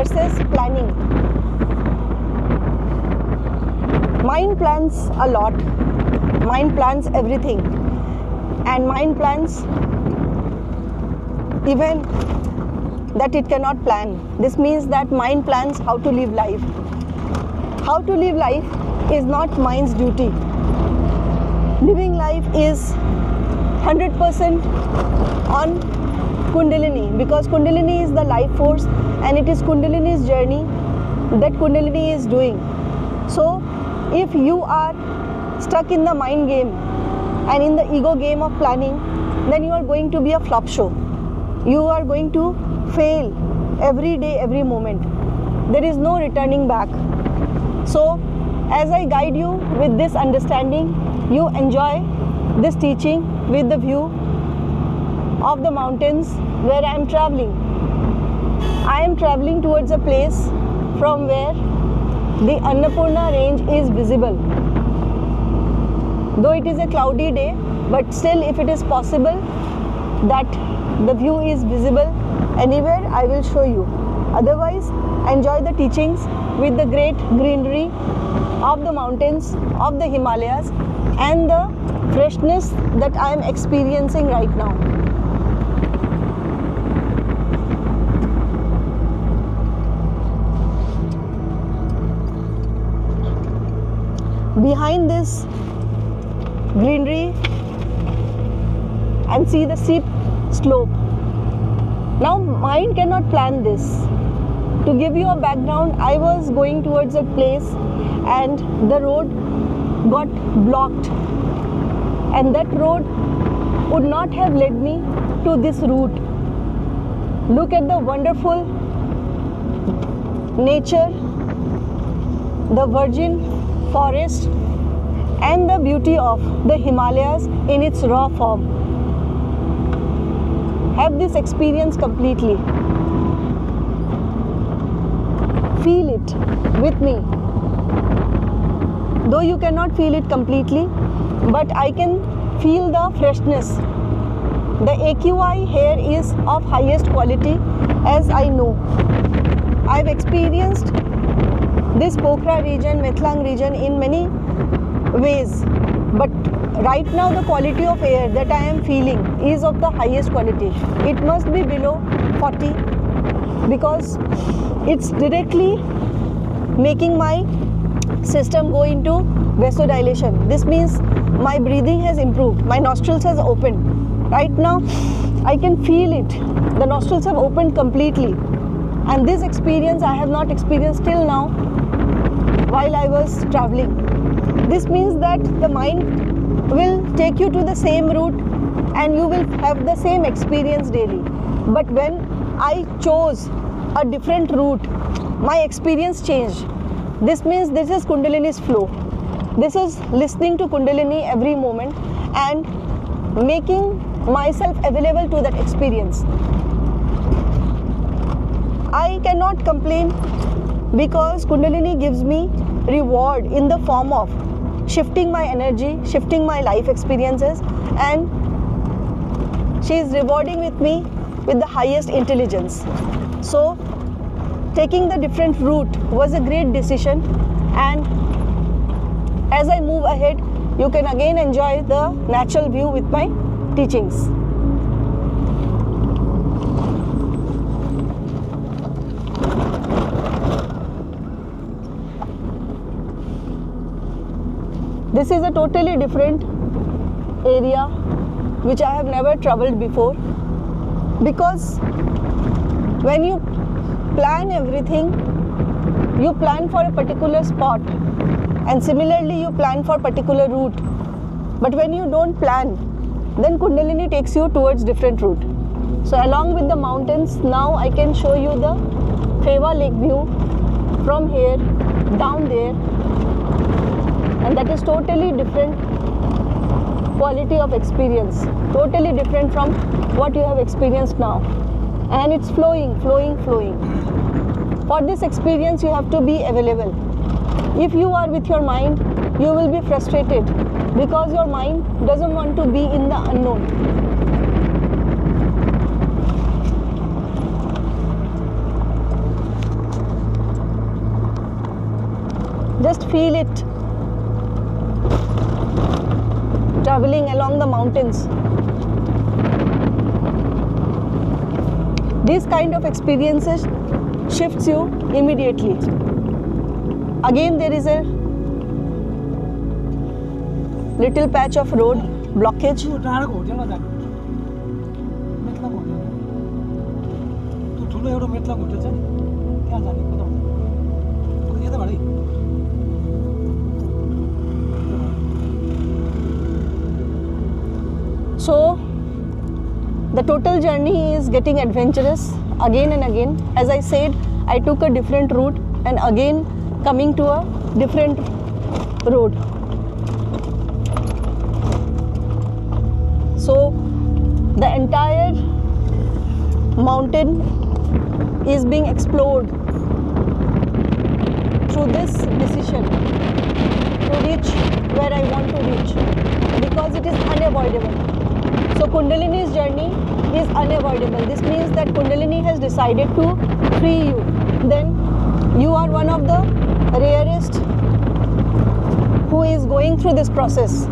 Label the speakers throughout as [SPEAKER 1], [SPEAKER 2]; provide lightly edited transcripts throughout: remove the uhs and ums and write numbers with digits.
[SPEAKER 1] versus planning. Mind plans a lot. Mind plans everything. And mind plans even that it cannot plan. This means that mind plans how to live life. How to live life is not mind's duty. Living life is 100% on Kundalini, because Kundalini is the life force and it is Kundalini's journey that Kundalini is doing. So if you are stuck in the mind game and in the ego game of planning, then you are going to be a flop show. You are going to fail every day, every moment. There is no returning back. So as I guide you with this understanding, you enjoy this teaching with the view of the mountains where I am traveling. I am traveling towards a place from where the Annapurna range is visible. Though it is a cloudy day, but still if it is possible that the view is visible anywhere, I will show you. Otherwise, enjoy the teachings with the great greenery of the mountains of the Himalayas and the freshness that I am experiencing right now. Behind this greenery and see the steep slope. Now mind cannot plan this. To give you a background, I was going towards a place and the road got blocked, and that road would not have led me to this route. Look at the wonderful nature, the virgin forest and the beauty of the Himalayas in its raw form. Have this experience completely. Feel it with me. Though you cannot feel it completely, but I can feel the freshness. The AQI here is of highest quality, as I know. I've experienced this Pokhara region, Methlang region in many ways, but right now the quality of air that I am feeling is of the highest quality. It must be below 40 because it's directly making my system go into vasodilation. This means my breathing has improved, my nostrils has opened. Right now I can feel it. The nostrils have opened completely, and this experience I have not experienced till now while I was traveling. This means that the mind will take you to the same route and you will have the same experience daily. But when I chose a different route, my experience changed. This means this is Kundalini's flow. This is listening to Kundalini every moment and making myself available to that experience. I cannot complain because Kundalini gives me reward in the form of shifting my energy, shifting my life experiences, and she is rewarding with me with the highest intelligence. So taking the different route was a great decision, and as I move ahead, you can again enjoy the natural view with my teachings. This is a totally different area which I have never traveled before, because when you plan everything, you plan for a particular spot, and similarly you plan for a particular route. But when you don't plan, then Kundalini takes you towards different route. So along with the mountains, now I can show you the Fewa Lake view from here down there, and that is totally different quality of experience, totally different from what you have experienced now. And it's flowing. For this experience, you have to be available. If you are with your mind, you will be frustrated because your mind doesn't want to be in the unknown. it, traveling along the mountains. These kind of experiences shifts you immediately. Again, there is a little patch of road blockage. So the total journey is getting adventurous again and again. As I said, I took a different route and again coming to a different road. So the entire mountain is being explored through this decision to reach where I want to reach, because it is unavoidable. So Kundalini's journey is unavoidable. This means that Kundalini has decided to free you. Then you are one of the rarest who is going through this process.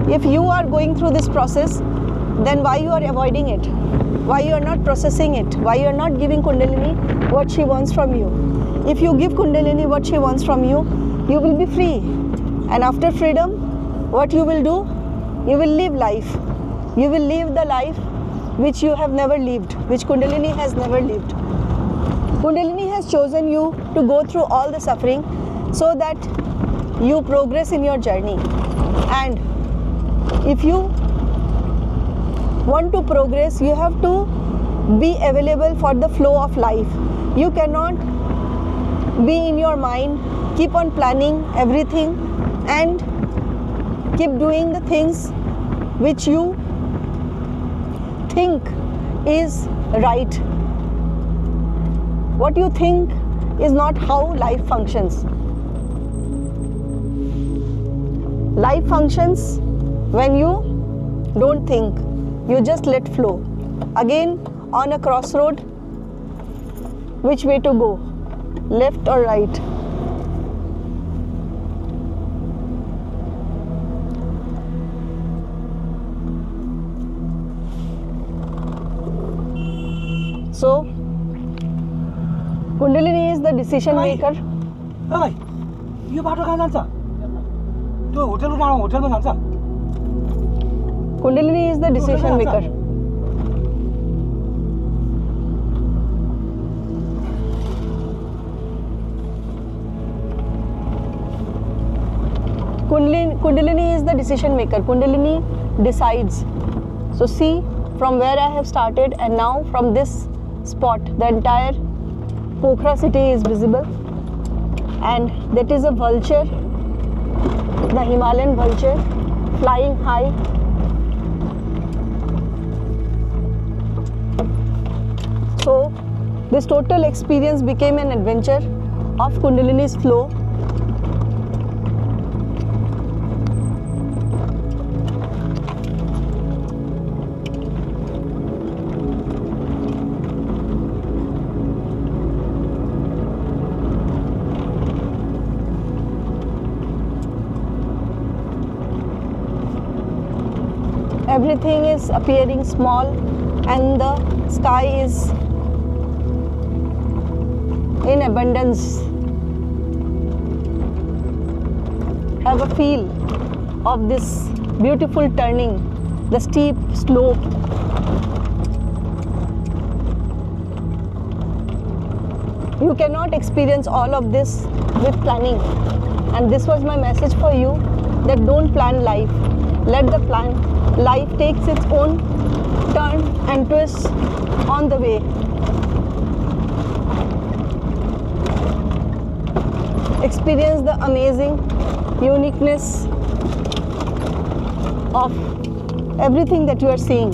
[SPEAKER 1] If you are going through this process, then why you are avoiding it? Why you are not processing it? Why you are not giving Kundalini what she wants from you? If you give Kundalini what she wants from you, you will be free. And after freedom, what you will do? You will live life. You will live the life which you have never lived, which Kundalini has never lived. Kundalini has chosen you to go through all the suffering so that you progress in your journey. And if you want to progress, you have to be available for the flow of life. You cannot be in your mind, keep on planning everything and keep doing the things which you think is right. What you think is not how life functions. Life functions when you don't think, you just let flow. Again, on a crossroad, which way to go, left or right? So, Kundalini is the decision maker. Kundalini is the decision maker. Kundalini is the decision maker. Kundalini decides. So see, from where I have started and now from this spot, the entire Pokhara city is visible, and that is a vulture, the Himalayan vulture, flying high. So this total experience became an adventure of Kundalini's flow. Everything is appearing small and the sky is in abundance. Have a feel of this beautiful turning, the steep slope. You cannot experience all of this with planning. And this was my message for you, that don't plan life. Let the life takes its own turn and twists on the way. Experience the amazing uniqueness of everything that you are seeing.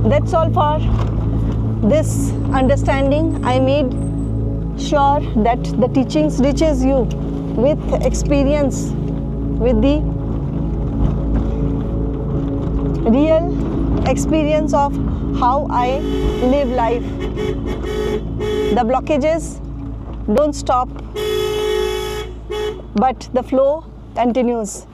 [SPEAKER 1] That's all for this understanding. I made sure that the teachings reaches you with experience, with the real experience of how I live life. The blockages don't stop, but the flow continues.